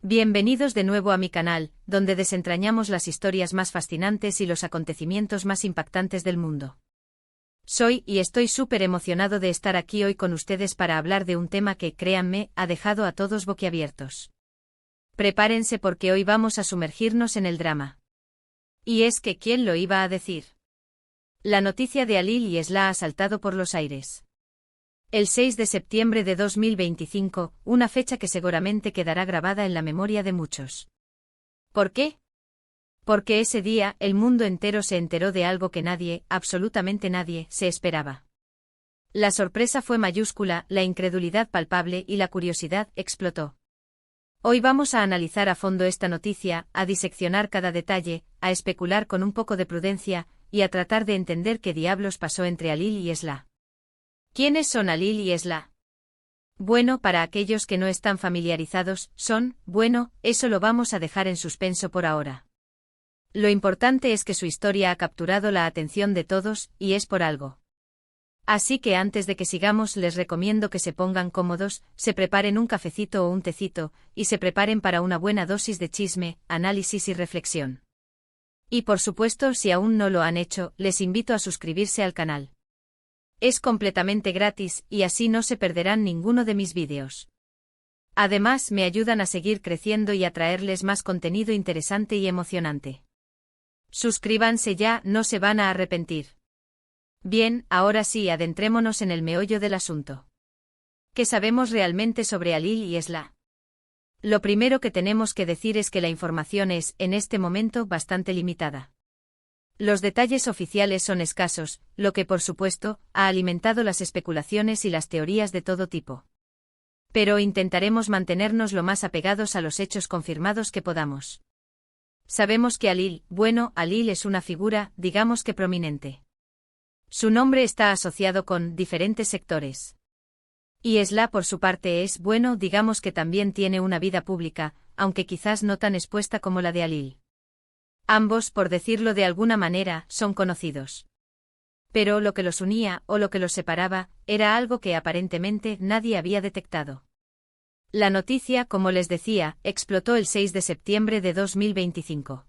Bienvenidos de nuevo a mi canal, donde desentrañamos las historias más fascinantes y los acontecimientos más impactantes del mundo. Soy y estoy súper emocionado de estar aquí hoy con ustedes para hablar de un tema que, créanme, ha dejado a todos boquiabiertos. Prepárense porque hoy vamos a sumergirnos en el drama. Y es que, ¿quién lo iba a decir? La noticia de Halil y Esla ha saltado por los aires. El 6 de septiembre de 2025, una fecha que seguramente quedará grabada en la memoria de muchos. ¿Por qué? Porque ese día el mundo entero se enteró de algo que nadie, absolutamente nadie, se esperaba. La sorpresa fue mayúscula, la incredulidad palpable y la curiosidad explotó. Hoy vamos a analizar a fondo esta noticia, a diseccionar cada detalle, a especular con un poco de prudencia, y a tratar de entender qué diablos pasó entre Halil y Esla. ¿Quiénes son Halil y Esla? Bueno, para aquellos que no están familiarizados, eso lo vamos a dejar en suspenso por ahora. Lo importante es que su historia ha capturado la atención de todos, y es por algo. Así que antes de que sigamos les recomiendo que se pongan cómodos, se preparen un cafecito o un tecito, y se preparen para una buena dosis de chisme, análisis y reflexión. Y por supuesto, si aún no lo han hecho, les invito a suscribirse al canal. Es completamente gratis y así no se perderán ninguno de mis vídeos. Además, me ayudan a seguir creciendo y a traerles más contenido interesante y emocionante. Suscríbanse ya, no se van a arrepentir. Bien, ahora sí, adentrémonos en el meollo del asunto. ¿Qué sabemos realmente sobre Halil y Esla? Lo primero que tenemos que decir es que la información es, en este momento, bastante limitada. Los detalles oficiales son escasos, lo que por supuesto, ha alimentado las especulaciones y las teorías de todo tipo. Pero intentaremos mantenernos lo más apegados a los hechos confirmados que podamos. Sabemos que Halil es una figura, digamos que prominente. Su nombre está asociado con diferentes sectores. Y Esla por su parte es, digamos que también tiene una vida pública, aunque quizás no tan expuesta como la de Halil. Ambos, por decirlo de alguna manera, son conocidos. Pero lo que los unía o lo que los separaba, era algo que aparentemente nadie había detectado. La noticia, como les decía, explotó el 6 de septiembre de 2025.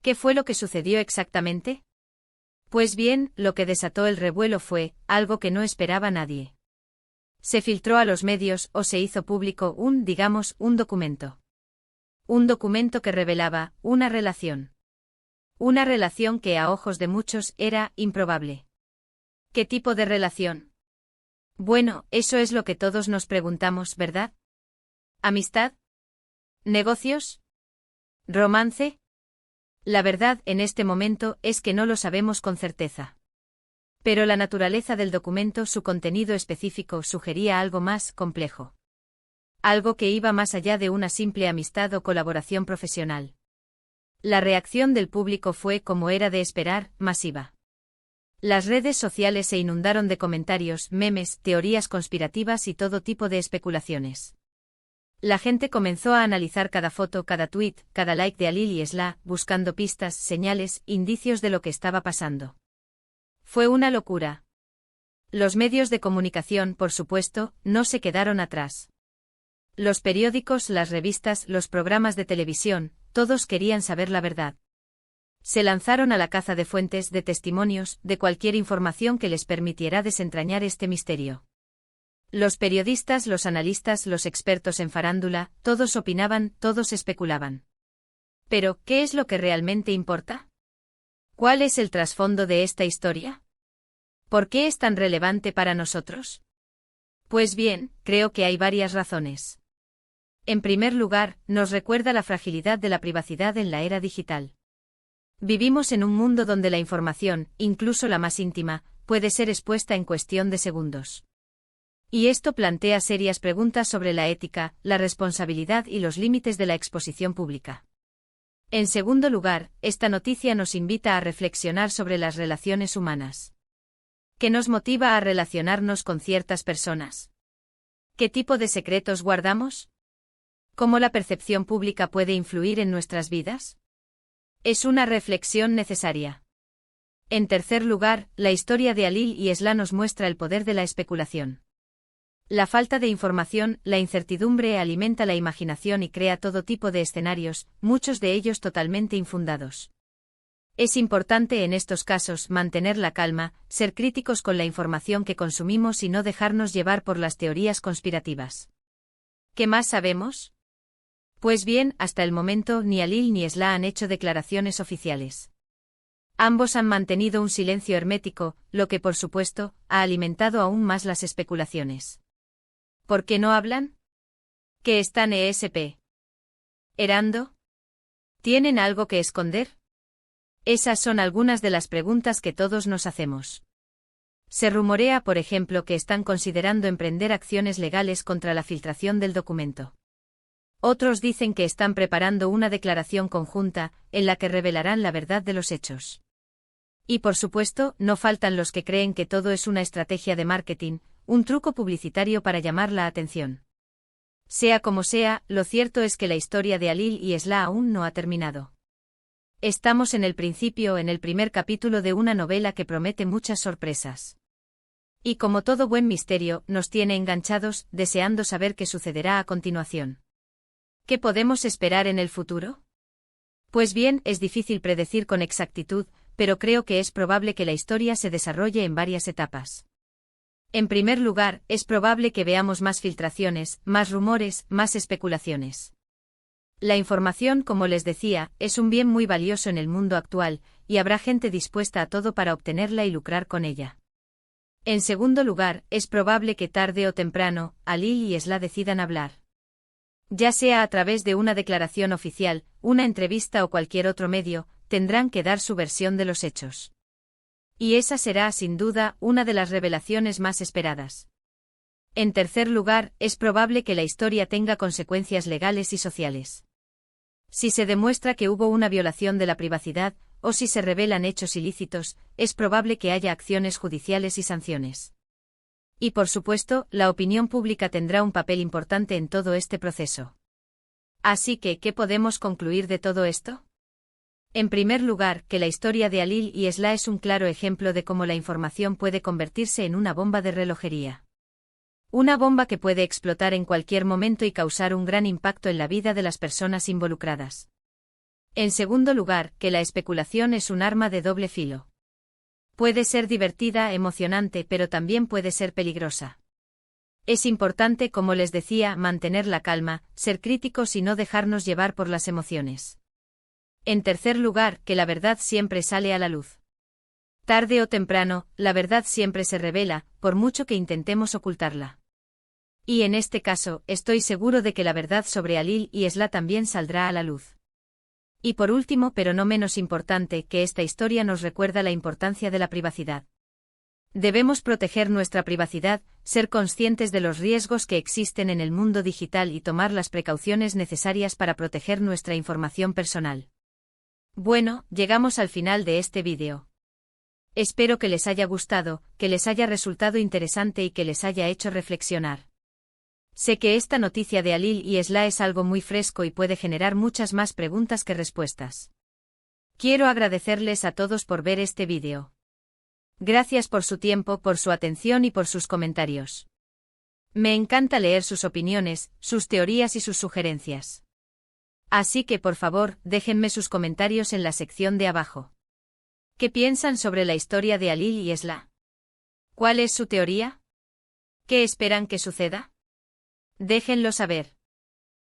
¿Qué fue lo que sucedió exactamente? Pues bien, lo que desató el revuelo fue algo que no esperaba nadie. Se filtró a los medios o se hizo público un documento. Un documento que revelaba una relación. Una relación que a ojos de muchos era improbable. ¿Qué tipo de relación? Bueno, eso es lo que todos nos preguntamos, ¿verdad? ¿Amistad? ¿Negocios? ¿Romance? La verdad en este momento es que no lo sabemos con certeza. Pero la naturaleza del documento, su contenido específico, sugería algo más complejo. Algo que iba más allá de una simple amistad o colaboración profesional. La reacción del público fue, como era de esperar, masiva. Las redes sociales se inundaron de comentarios, memes, teorías conspirativas y todo tipo de especulaciones. La gente comenzó a analizar cada foto, cada tuit, cada like de Halil y Esla, buscando pistas, señales, indicios de lo que estaba pasando. Fue una locura. Los medios de comunicación, por supuesto, no se quedaron atrás. Los periódicos, las revistas, los programas de televisión, todos querían saber la verdad. Se lanzaron a la caza de fuentes, de testimonios, de cualquier información que les permitiera desentrañar este misterio. Los periodistas, los analistas, los expertos en farándula, todos opinaban, todos especulaban. Pero, ¿qué es lo que realmente importa? ¿Cuál es el trasfondo de esta historia? ¿Por qué es tan relevante para nosotros? Pues bien, creo que hay varias razones. En primer lugar, nos recuerda la fragilidad de la privacidad en la era digital. Vivimos en un mundo donde la información, incluso la más íntima, puede ser expuesta en cuestión de segundos. Y esto plantea serias preguntas sobre la ética, la responsabilidad y los límites de la exposición pública. En segundo lugar, esta noticia nos invita a reflexionar sobre las relaciones humanas. ¿Qué nos motiva a relacionarnos con ciertas personas? ¿Qué tipo de secretos guardamos? ¿Cómo la percepción pública puede influir en nuestras vidas? Es una reflexión necesaria. En tercer lugar, la historia de Halil y Esla nos muestra el poder de la especulación. La falta de información, la incertidumbre alimenta la imaginación y crea todo tipo de escenarios, muchos de ellos totalmente infundados. Es importante en estos casos mantener la calma, ser críticos con la información que consumimos y no dejarnos llevar por las teorías conspirativas. ¿Qué más sabemos? Pues bien, hasta el momento ni Alil ni Esla han hecho declaraciones oficiales. Ambos han mantenido un silencio hermético, lo que por supuesto, ha alimentado aún más las especulaciones. ¿Por qué no hablan? ¿Qué están esperando? ¿Tienen algo que esconder? Esas son algunas de las preguntas que todos nos hacemos. Se rumorea, por ejemplo, que están considerando emprender acciones legales contra la filtración del documento. Otros dicen que están preparando una declaración conjunta, en la que revelarán la verdad de los hechos. Y por supuesto, no faltan los que creen que todo es una estrategia de marketing, un truco publicitario para llamar la atención. Sea como sea, lo cierto es que la historia de Alil y Esla aún no ha terminado. Estamos en el principio, en el primer capítulo de una novela que promete muchas sorpresas. Y como todo buen misterio, nos tiene enganchados, deseando saber qué sucederá a continuación. ¿Qué podemos esperar en el futuro? Pues bien, es difícil predecir con exactitud, pero creo que es probable que la historia se desarrolle en varias etapas. En primer lugar, es probable que veamos más filtraciones, más rumores, más especulaciones. La información, como les decía, es un bien muy valioso en el mundo actual, y habrá gente dispuesta a todo para obtenerla y lucrar con ella. En segundo lugar, es probable que tarde o temprano, Alil y Esla decidan hablar. Ya sea a través de una declaración oficial, una entrevista o cualquier otro medio, tendrán que dar su versión de los hechos. Y esa será, sin duda, una de las revelaciones más esperadas. En tercer lugar, es probable que la historia tenga consecuencias legales y sociales. Si se demuestra que hubo una violación de la privacidad, o si se revelan hechos ilícitos, es probable que haya acciones judiciales y sanciones. Y por supuesto, la opinión pública tendrá un papel importante en todo este proceso. Así que, ¿qué podemos concluir de todo esto? En primer lugar, que la historia de Alil y Esla es un claro ejemplo de cómo la información puede convertirse en una bomba de relojería. Una bomba que puede explotar en cualquier momento y causar un gran impacto en la vida de las personas involucradas. En segundo lugar, que la especulación es un arma de doble filo. Puede ser divertida, emocionante, pero también puede ser peligrosa. Es importante, como les decía, mantener la calma, ser críticos y no dejarnos llevar por las emociones. En tercer lugar, que la verdad siempre sale a la luz. Tarde o temprano, la verdad siempre se revela, por mucho que intentemos ocultarla. Y en este caso, estoy seguro de que la verdad sobre Alil y Esla también saldrá a la luz. Y por último, pero no menos importante, que esta historia nos recuerda la importancia de la privacidad. Debemos proteger nuestra privacidad, ser conscientes de los riesgos que existen en el mundo digital y tomar las precauciones necesarias para proteger nuestra información personal. Bueno, llegamos al final de este vídeo. Espero que les haya gustado, que les haya resultado interesante y que les haya hecho reflexionar. Sé que esta noticia de Alil y Esla es algo muy fresco y puede generar muchas más preguntas que respuestas. Quiero agradecerles a todos por ver este vídeo. Gracias por su tiempo, por su atención y por sus comentarios. Me encanta leer sus opiniones, sus teorías y sus sugerencias. Así que por favor, déjenme sus comentarios en la sección de abajo. ¿Qué piensan sobre la historia de Alil y Esla? ¿Cuál es su teoría? ¿Qué esperan que suceda? Déjenlo saber.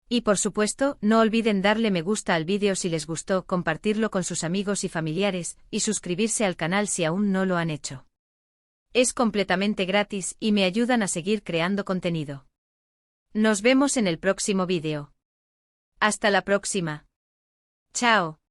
Y por supuesto, no olviden darle me gusta al vídeo si les gustó, compartirlo con sus amigos y familiares, y suscribirse al canal si aún no lo han hecho. Es completamente gratis y me ayudan a seguir creando contenido. Nos vemos en el próximo vídeo. Hasta la próxima. Chao.